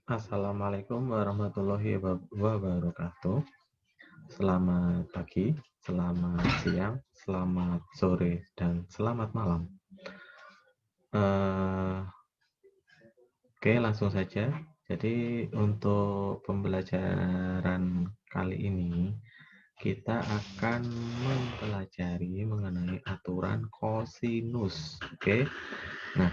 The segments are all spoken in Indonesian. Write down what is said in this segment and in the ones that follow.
Assalamualaikum warahmatullahi wabarakatuh. Selamat pagi, selamat siang, selamat sore, dan selamat malam. Eh, oke, langsung saja. Jadi untuk pembelajaran kali ini kita akan mempelajari mengenai aturan kosinus. Oke. Nah,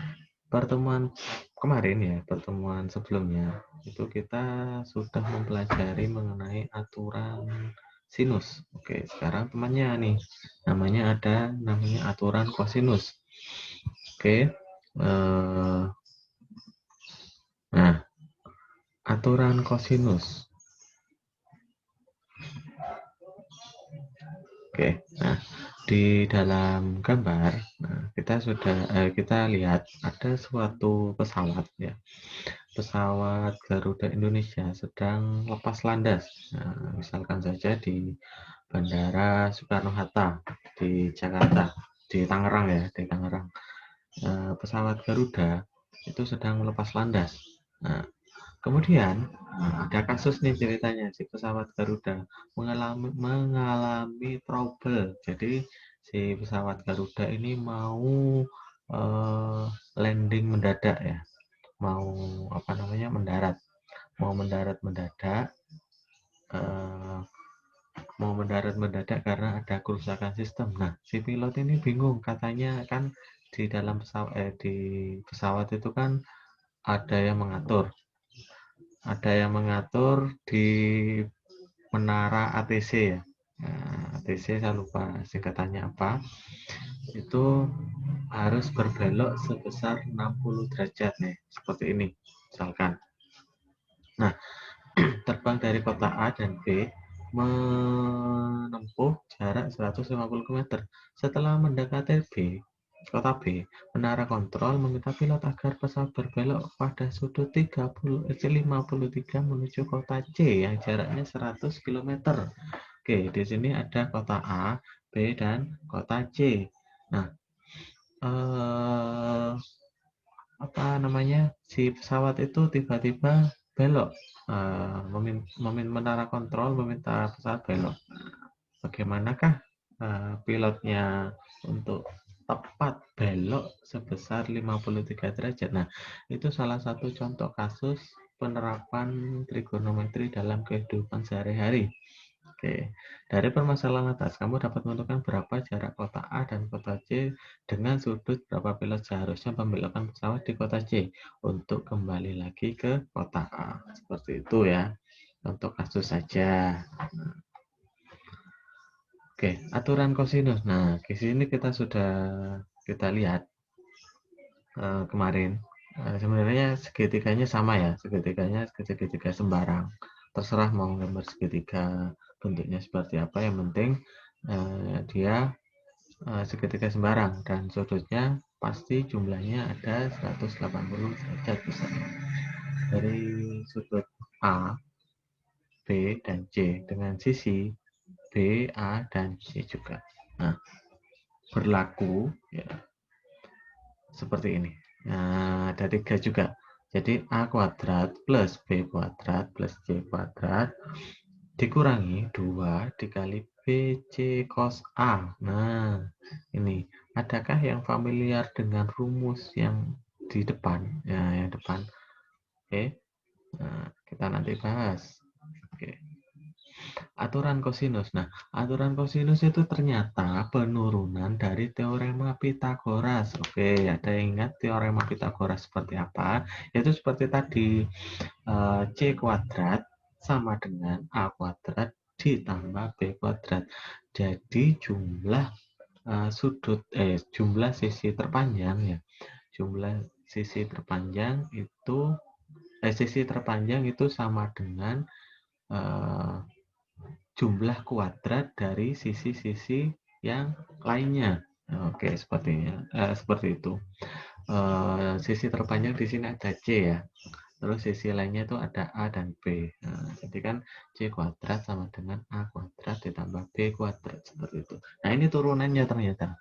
pertemuan kemarin ya, pertemuan sebelumnya itu kita sudah mempelajari mengenai aturan sinus. Oke, sekarang temannya nih, namanya aturan kosinus. Oke, nah aturan kosinus. Oke, nah di dalam gambar, kita lihat ada suatu pesawat ya. Pesawat Garuda Indonesia sedang lepas landas. Nah, misalkan saja di Bandara Soekarno-Hatta di Jakarta, di Tangerang ya, di Tangerang. Pesawat Garuda itu sedang melepas landas. Nah, kemudian ada kasus nih ceritanya, si pesawat Garuda mengalami trouble. Jadi si pesawat Garuda ini mau landing mendadak ya, mau mendarat mendadak, eh, mau mendarat mendadak karena ada kerusakan sistem. Nah, si pilot ini bingung, katanya kan di pesawat itu kan ada yang mengatur, di menara ATC ya. Nah, ATC saya lupa singkatannya apa. Itu harus berbelok sebesar 60 derajat nih, seperti ini misalkan. Nah, terbang dari kota A dan B menempuh jarak 150 km. Setelah mendekati kota B, menara kontrol meminta pilot agar pesawat berbelok pada sudut 53 menuju kota C yang jaraknya 100 km. Oke, di sini ada kota A, B, dan kota C. Nah, eh, si pesawat itu tiba-tiba belok, menara kontrol meminta pesawat belok. Bagaimanakah pilotnya untuk tepat belok sebesar 53 derajat? Nah, itu salah satu contoh kasus penerapan trigonometri dalam kehidupan sehari-hari. Oke, dari permasalahan atas, kamu dapat menentukan berapa jarak kota A dan kota C dengan sudut berapa pilot seharusnya membelokkan pesawat di kota C untuk kembali lagi ke kota A. Seperti itu ya, untuk kasus saja. Oke, aturan kosinus. Nah, di sini kita lihat kemarin. Sebenarnya segitiganya sama ya, segitiga sembarang. Terserah mau gambar segitiga bentuknya seperti apa, yang penting dia segitiga sembarang dan sudutnya pasti jumlahnya ada 180 derajat misalnya. Dari sudut A, B, dan C dengan sisi B, A, dan C juga. Nah, berlaku ya seperti ini. Nah, ada 3 juga. Jadi A kuadrat plus B kuadrat plus C kuadrat dikurangi 2 dikali BC cos A. Nah, ini. Adakah yang familiar dengan rumus yang di depan? Ya, yang depan. Oke. Nah, kita nanti bahas. Oke. Aturan kosinus. Nah, aturan kosinus itu ternyata penurunan dari teorema Pitagoras. Oke, ada yang ingat teorema Pitagoras seperti apa? Yaitu seperti tadi, C kuadrat sama dengan A kuadrat ditambah B kuadrat. Jadi jumlah sisi terpanjang ya. Jumlah sisi terpanjang itu sama dengan jumlah kuadrat dari sisi-sisi yang lainnya. Oke, seperti itu. Sisi terpanjang di sini ada C ya. Terus sisi lainnya itu ada A dan B. Nah, jadi kan C kuadrat sama dengan A kuadrat ditambah B kuadrat, seperti itu. Nah, ini turunannya ternyata.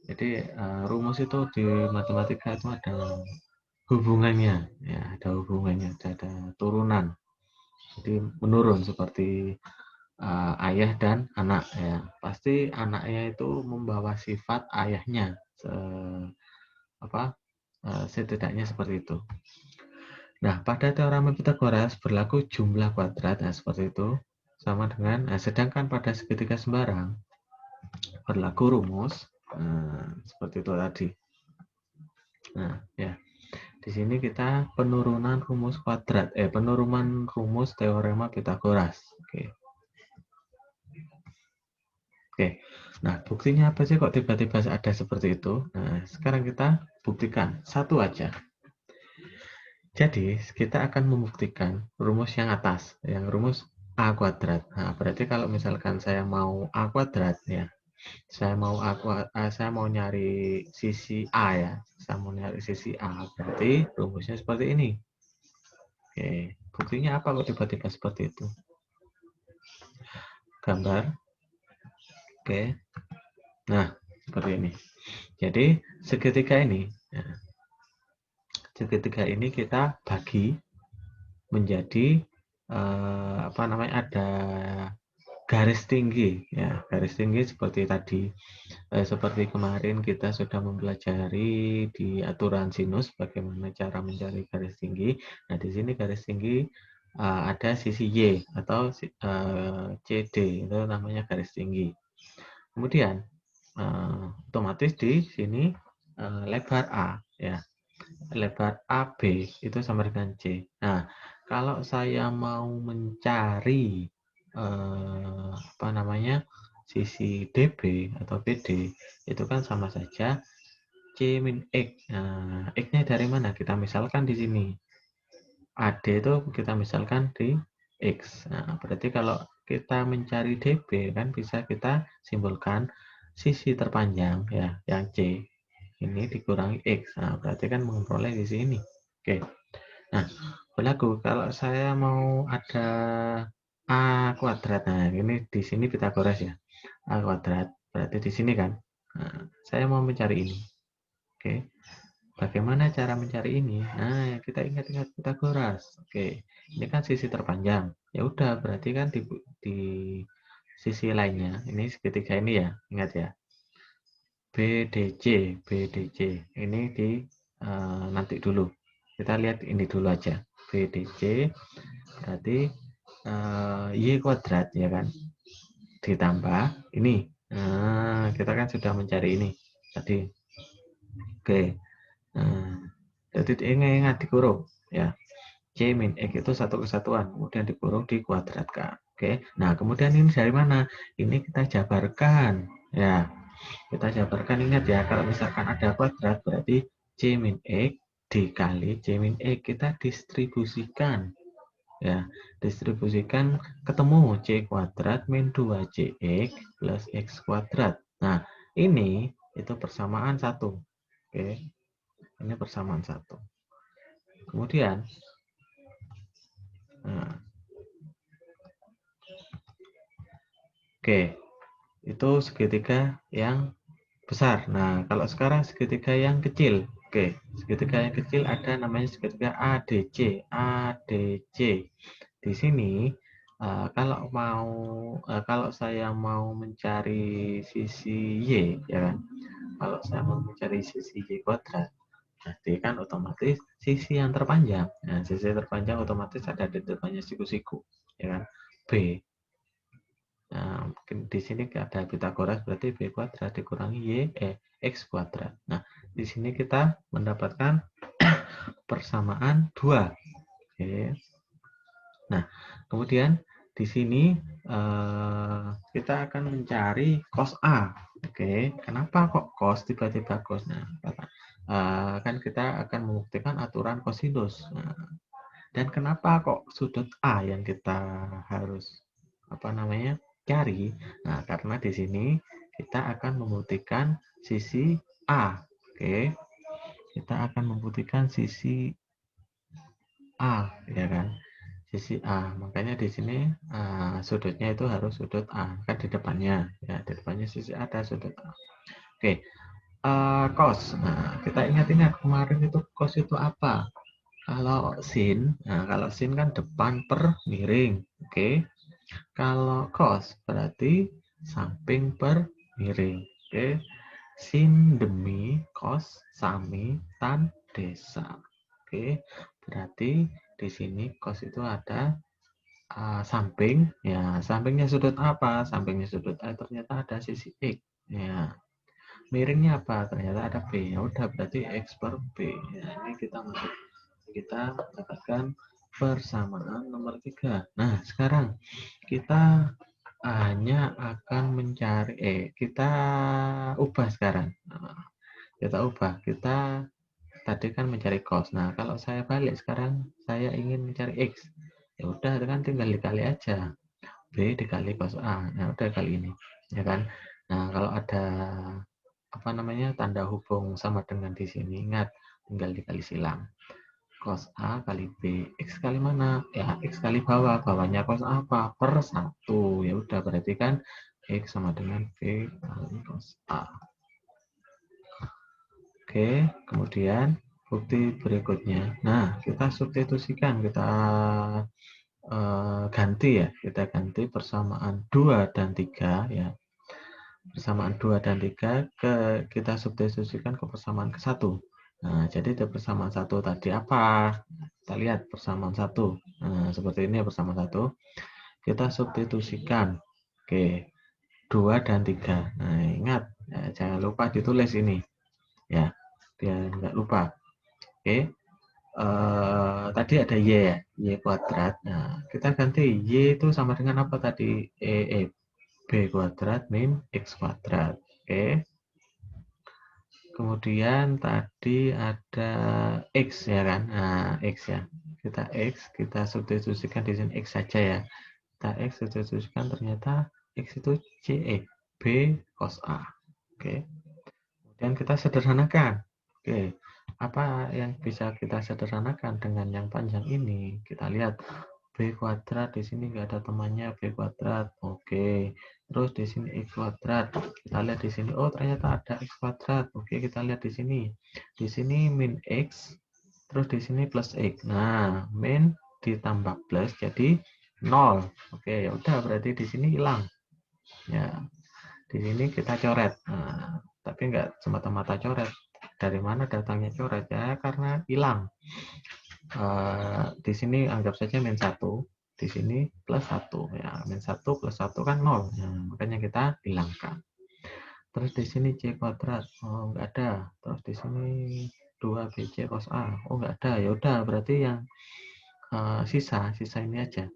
Jadi rumus itu di matematika itu ada hubungannya, ya ada hubungannya, ada turunan. Jadi menurun seperti ayah dan anak ya. Pasti anaknya itu membawa sifat ayahnya, setidaknya seperti itu. Nah, pada teorema Pitagoras berlaku jumlah kuadrat, nah seperti itu, sama dengan, sedangkan pada segitiga sembarang berlaku rumus, seperti itu tadi. Nah, ya, di sini kita penurunan rumus kuadrat, penurunan rumus teorema Pitagoras. Oke. Nah, buktinya apa sih kok tiba-tiba ada seperti itu? Nah, sekarang kita buktikan satu aja. Jadi, kita akan membuktikan rumus yang atas, yang rumus A kuadrat. Nah, berarti kalau misalkan saya mau A kuadrat ya, saya mau nyari sisi A ya, saya mau nyari sisi A, berarti rumusnya seperti ini. Oke, buktinya apa kok tiba-tiba seperti itu? Gambar. Oke. Nah, seperti ini. Jadi, segitiga ini, kita bagi menjadi ada garis tinggi ya, garis tinggi seperti tadi, seperti kemarin kita sudah mempelajari di aturan sinus bagaimana cara mencari garis tinggi. Nah, di sini garis tinggi ada sisi Y atau CD, itu namanya garis tinggi. Kemudian otomatis di sini lebar A ya, lebar AB itu sama dengan C. Nah, kalau saya mau mencari sisi DB atau BD, itu kan sama saja C min X. Nah, X-nya dari mana? Kita misalkan di sini. AD itu kita misalkan di X. Nah, berarti kalau kita mencari DB kan bisa kita simpulkan sisi terpanjang ya, yang C ini dikurangi X. Nah, berarti kan memperoleh di sini. Oke. Nah, berlaku kalau saya mau ada A kuadrat. Nah, ini di sini Pitagoras ya. A kuadrat. Berarti di sini kan. Nah, saya mau mencari ini. Oke. Bagaimana cara mencari ini? Nah, kita ingat-ingat Pitagoras. Oke. Ini kan sisi terpanjang. Ya udah, berarti kan di sisi lainnya. Ini segitiga ini ya. Ingat ya. BDC. Ini di nanti dulu. Kita lihat ini dulu aja. BDC berarti Y kuadrat ya kan, ditambah ini. Nah, kita kan sudah mencari ini tadi. Oke. Nah, jadi ingat dikurung ya. C min X itu satu kesatuan, kemudian dikurung dikuadratkan. Oke. Nah, kemudian ini dari mana? Ini kita jabarkan ya. Kita jabarkan, ingat ya, kalau misalkan ada kuadrat berarti C min X dikali C min X, kita distribusikan ya, distribusikan ketemu C kuadrat min 2CX plus X kuadrat. Nah, ini itu persamaan 1. Oke. Ini persamaan 1. Kemudian nah, oke, itu segitiga yang besar. Nah, kalau sekarang segitiga yang kecil. Oke, segitiga yang kecil ada namanya segitiga ADC. ADC. Di sini kalau saya mau mencari sisi Y ya kan. Kalau saya mau mencari sisi Y kuadrat, berarti kan otomatis sisi yang terpanjang. Nah, sisi terpanjang otomatis ada di depannya siku-siku, ya kan? B. Nah, mungkin di sini ada Pitagoras berarti B kuadrat dikurangi X kuadrat. Nah, di sini kita mendapatkan persamaan 2. Oke. Nah, kemudian di sini kita akan mencari cos A. Oke, kenapa kok cos tiba-tiba cos? Nah, kan kita akan membuktikan aturan kosinus. Nah, dan kenapa kok sudut A yang kita harus cari? Nah, karena di sini kita akan membuktikan sisi A. Oke, kita akan membuktikan sisi A, ya kan? Sisi A. Makanya di sini sudutnya itu harus sudut A, kan di depannya. Ya, di depannya sisi A ada sudut A. Oke. Cos. Nah, kita ingat-ingat kemarin itu cos itu apa? Kalau sin, nah kalau sin kan depan per miring. Oke. Kalau cos berarti samping per miring. Oke. Sin demi cos sami tan desa. Oke. Berarti di sini cos itu ada samping. Ya, sampingnya sudut apa? Sampingnya sudut A ternyata ada sisi X. Ya, miringnya apa? Ternyata ada B. Ya udah berarti X per B. Ya, ini kita mendapatkan persamaan nomor 3. Nah, sekarang kita hanya akan mencari kita ubah sekarang. Nah, kita ubah. Kita tadi kan mencari cos. Nah, kalau saya balik sekarang saya ingin mencari X. Ya udah kan tinggal dikali aja. B dikali cos A. Nah, udah kali ini. Ya kan? Nah, kalau ada apa namanya tanda hubung sama dengan di sini, ingat tinggal dikali silang. Cos A kali B. X kali mana? Ya, X kali bawah. Bawahnya cos A apa? Per 1. Ya udah berarti kan X sama dengan B kali cos A. Oke, kemudian bukti berikutnya. Nah, kita substitusikan, kita ganti ya. Kita ganti persamaan 2 dan 3 ya. Persamaan 2 dan 3 kita substitusikan ke persamaan ke 1. Nah, jadi di persamaan 1 tadi apa? Kita lihat persamaan 1. Nah, seperti ini ya persamaan 1. Kita substitusikan. Oke, 2 dan 3. Nah, ingat, ya, jangan lupa ditulis ini. Ya, biar nggak lupa. Oke, tadi ada Y ya, Y kuadrat. Nah, kita ganti Y itu sama dengan apa tadi? B kuadrat min X kuadrat. Oke. Kemudian tadi ada X ya kan? Nah, X ya. Kita X, kita substitusikan di sini X saja ya. Kita X substitusikan ternyata X itu B cos A. Oke. Kemudian kita sederhanakan. Oke. Apa yang bisa kita sederhanakan dengan yang panjang ini? Kita lihat B kuadrat di sini nggak ada temannya B kuadrat. Oke. Terus di sini X kuadrat. Kita lihat di sini. Oh, ternyata ada X kuadrat. Oke, kita lihat di sini. Di sini min X. Terus di sini plus X. Nah, min ditambah plus jadi 0. Oke, ya udah berarti di sini hilang. Ya, di sini kita coret. Nah, tapi nggak semata-mata coret. Dari mana datangnya coret ya? Karena hilang. Di sini anggap saja min 1, di sini plus 1 ya, min 1 plus 1 kan 0. Nah, makanya kita hilangkan. Terus di sini C kuadrat, oh nggak ada. Terus di sini 2BC cos A, oh nggak ada. Ya udah berarti yang sisa ini aja.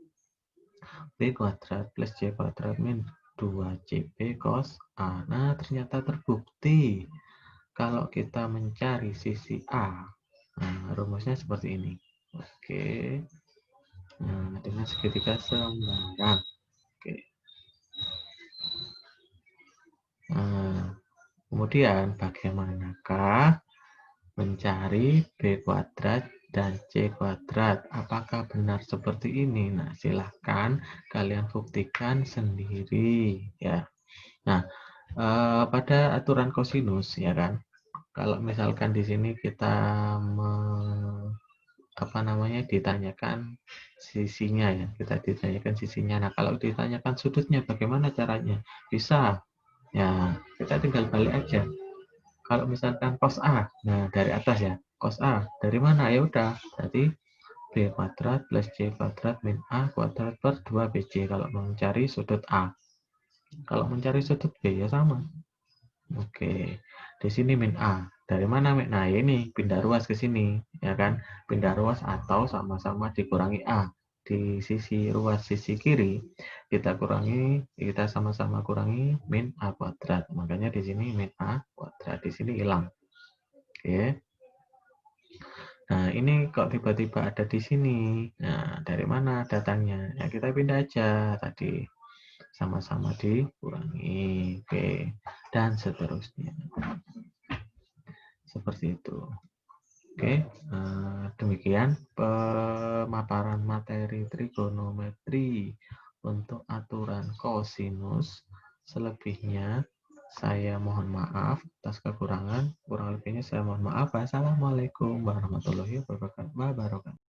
B kuadrat plus C kuadrat min 2CB cos A. Nah, ternyata terbukti kalau kita mencari sisi A. Nah, rumusnya seperti ini. Oke. Nah, dengan segitiga sembarang. Oke. Nah, kemudian bagaimanakah mencari B kuadrat dan C kuadrat? Apakah benar seperti ini? Nah, silahkan kalian buktikan sendiri ya. Nah, pada aturan kosinus ya kan. Kalau misalkan di sini kita apa namanya ditanyakan sisinya ya, kita ditanyakan sisinya. Nah, kalau ditanyakan sudutnya bagaimana caranya? Bisa ya, kita tinggal balik aja. Kalau misalkan cos A, nah dari atas ya, cos A dari mana? Ya udah berarti B kuadrat plus C kuadrat min A kuadrat per 2BC kalau mencari sudut A. Kalau mencari sudut B ya sama. Oke, di sini min A. Dari mana min? Nah, ini pindah ruas ke sini, ya kan? Pindah ruas atau sama-sama dikurangi A. Di sisi ruas sisi kiri, kita sama-sama kurangi min A kuadrat. Makanya di sini min A kuadrat, di sini hilang. Oke. Nah, ini kok tiba-tiba ada di sini. Nah, dari mana datangnya? Ya, kita pindah aja tadi. Sama-sama dikurangi. Oke. Dan seterusnya. Seperti itu. Oke, demikian pemaparan materi trigonometri untuk aturan kosinus. Selebihnya Saya mohon maaf atas kekurangan. Kurang lebihnya saya mohon maaf. Wassalamualaikum warahmatullahi wabarakatuh.